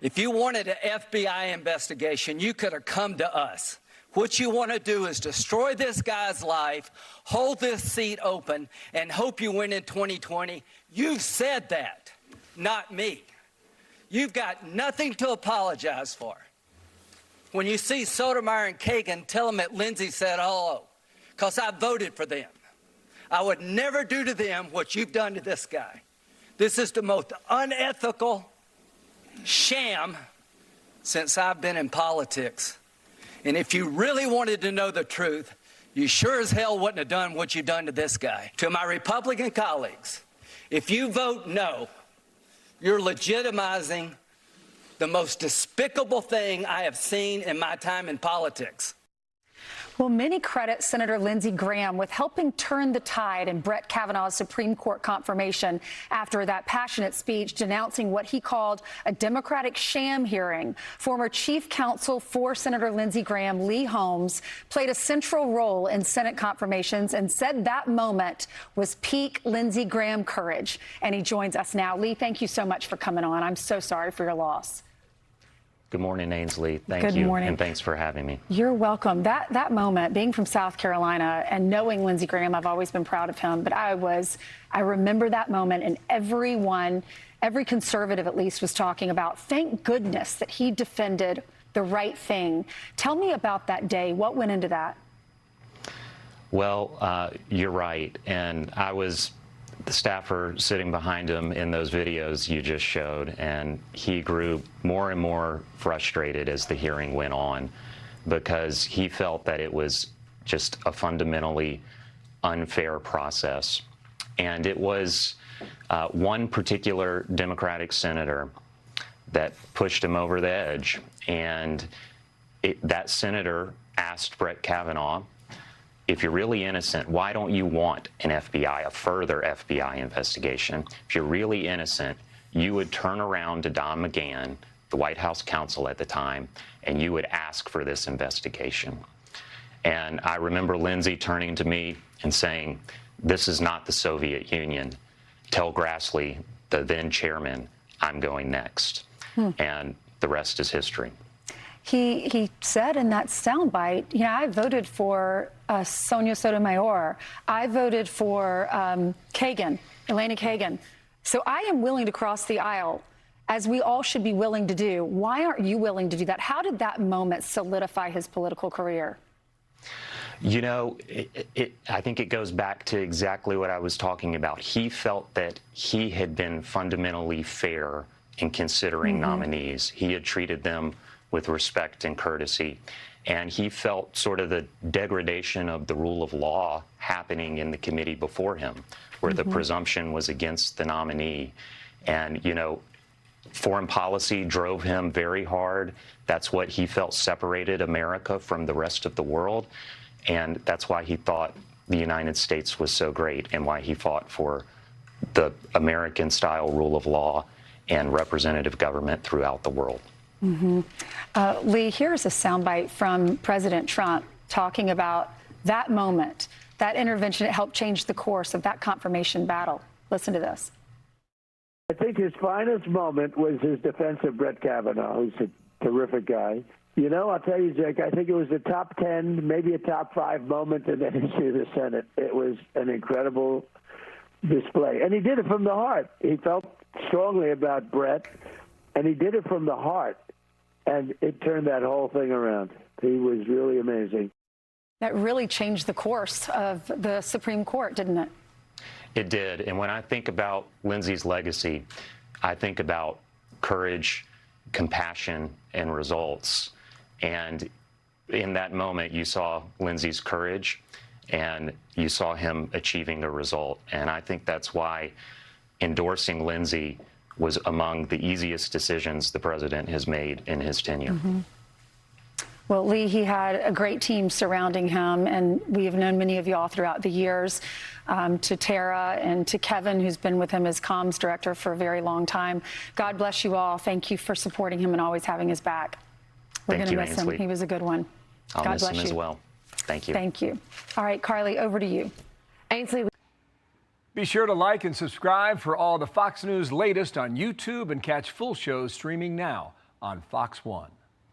If you wanted an FBI investigation, you could have come to us. What you want to do is destroy this guy's life, hold this seat open, and hope you win in 2020. You've said that, not me. You've got nothing to apologize for. When you see Sotomayor and Kagan, tell them that Lindsey said hello, because I voted for them. I would never do to them what you've done to this guy. This is the most unethical sham since I've been in politics. And if you really wanted to know the truth, you sure as hell wouldn't have done what you've done to this guy. To my Republican colleagues, if you vote no, you're legitimizing the most despicable thing I have seen in my time in politics. Well, many credit Senator Lindsey Graham with helping turn the tide in Brett Kavanaugh's Supreme Court confirmation after that passionate speech denouncing what he called a Democratic sham hearing. Former chief counsel for Senator Lindsey Graham, Lee Holmes, played a central role in Senate confirmations and said that moment was peak Lindsey Graham courage. And he joins us now. Lee, thank you so much for coming on. I'm so sorry for your loss. Good morning, Ainsley. Thank you, and thanks for having me. You're welcome. That moment, being from South Carolina and knowing Lindsey Graham, I've always been proud of him, but I remember that moment, and every conservative at least was talking about, thank goodness that he defended the right thing. Tell me about that day. What went into that? Well, you're right, and I was the staffer sitting behind him in those videos you just showed, and he grew more and more frustrated as the hearing went on because he felt that it was just a fundamentally unfair process. And it was one particular Democratic senator that pushed him over the edge, and that senator asked Brett Kavanaugh, if you're really innocent, why don't you want an FBI, a further FBI investigation? If you're really innocent, you would turn around to Don McGahn, the White House counsel at the time, and you would ask for this investigation. And I remember Lindsey turning to me and saying, this is not the Soviet Union. Tell Grassley, the then chairman, I'm going next. And the rest is history. He said in that soundbite, you know, I voted for Sonia Sotomayor. I voted for Kagan, Elena Kagan. So I am willing to cross the aisle, as we all should be willing to do. Why aren't you willing to do that? How did that moment solidify his political career? You know, I think it goes back to exactly what I was talking about. He felt that he had been fundamentally fair in considering nominees. He had treated them with respect and courtesy. And he felt sort of the degradation of the rule of law happening in the committee before him, where the presumption was against the nominee. And, you know, foreign policy drove him very hard. That's what he felt separated America from the rest of the world. And that's why he thought the United States was so great and why he fought for the American-style rule of law and representative government throughout the world. Lee, here's a soundbite from President Trump talking about that moment, that intervention that helped change the course of that confirmation battle. Listen to this. I think his finest moment was his defense of Brett Kavanaugh, who's a terrific guy. You know, I'll tell you, Jake, I think it was a top 10, maybe a top 5 moment in the history of the Senate. It was an incredible display. And he did it from the heart. He felt strongly about Brett, and he did it from the heart. And it turned that whole thing around. He was really amazing. That really changed the course of the Supreme Court, didn't it? It did. And when I think about Lindsey's legacy, I think about courage, compassion, and results. And in that moment, you saw Lindsey's courage, and you saw him achieving a result. And I think that's why endorsing Lindsey was among the easiest decisions the president has made in his tenure. Well, Lee, he had a great team surrounding him, and we have known many of y'all throughout the years, to Tara and to Kevin, who's been with him as comms director for a very long time. God bless you all. Thank you for supporting him and always having his back. We're going to miss him. He was a good one. I'll miss him as well. Thank you. Thank you. All right, Carly, over to you. Ainsley. Be sure to like and subscribe for all the Fox News latest on YouTube and catch full shows streaming now on Fox 1.